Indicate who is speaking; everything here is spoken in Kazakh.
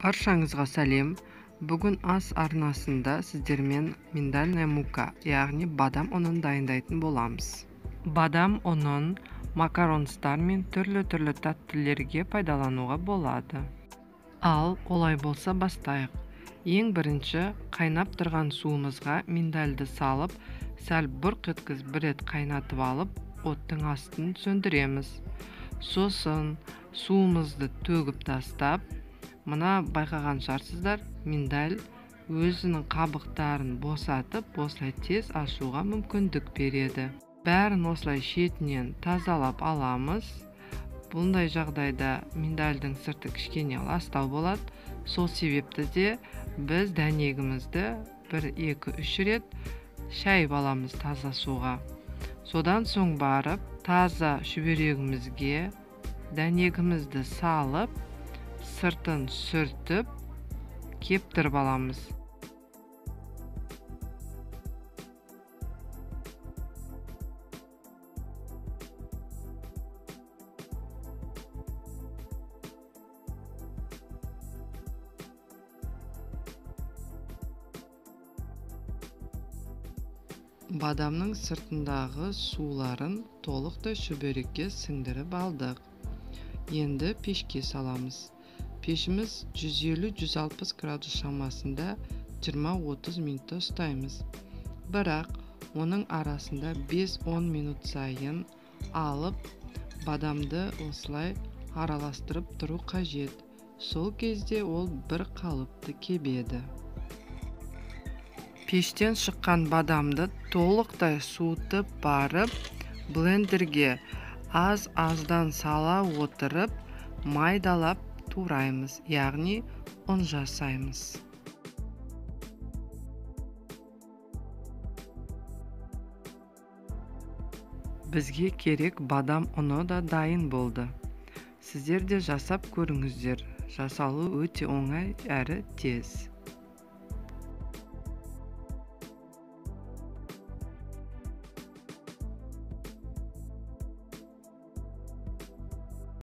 Speaker 1: Баршаңызға сәлем. Бүгін ас арнасында сіздермен миндальная мука, яғни бадам ұнын дайындайтын боламыз. Бадам ұнын макаронстар мен түрлі тәттілерге пайдалануға болады. Ал олай болса бастайық. Ең бірінші қайнап тұрған суымызға миндальды салып, сәл бұрқ еткіз бір рет қайнатып алып, оттың астын сөндіреміз. Сосын суымызды төгіп тастап, мына байқаған шығарсыздар, миндаль өзінің қабықтарын босатып, осылай тез ашуға мүмкіндік береді. Бәрін осылай шетінен тазалап аламыз. Бұндай жағдайда миндальдің сырты кішкене ластау болады. Сол себепті де біз дәнегімізді 1-2-3 рет шайып аламыз таза суға. Содан соң барып, таза шүберегімізге дәнегімізді салып, сыртын сүртіп, кептіріп аламыз. Бадамның сыртындағы суларын толықтай шүберекке сіңдіріп алдық. Енді пешке саламыз. Пешіміз 150-160 градус шамасында 20-30 минутта ұстаймыз. Бірақ оның арасында 5-10 минут сайын алып, бадамды осылай араластырып тұру қажет. Сол кезде ол бір қалыпты кебеді. Пештен шыққан бадамды толықтай суытып барып, блендерге аз-аздан сала отырып, майдалап тураймыз, яғни ұн жасаймыз. Бізге керек бадам ұны да дайын болды. Сіздер де жасап көріңіздер. Жасалу өте оңай әрі тез.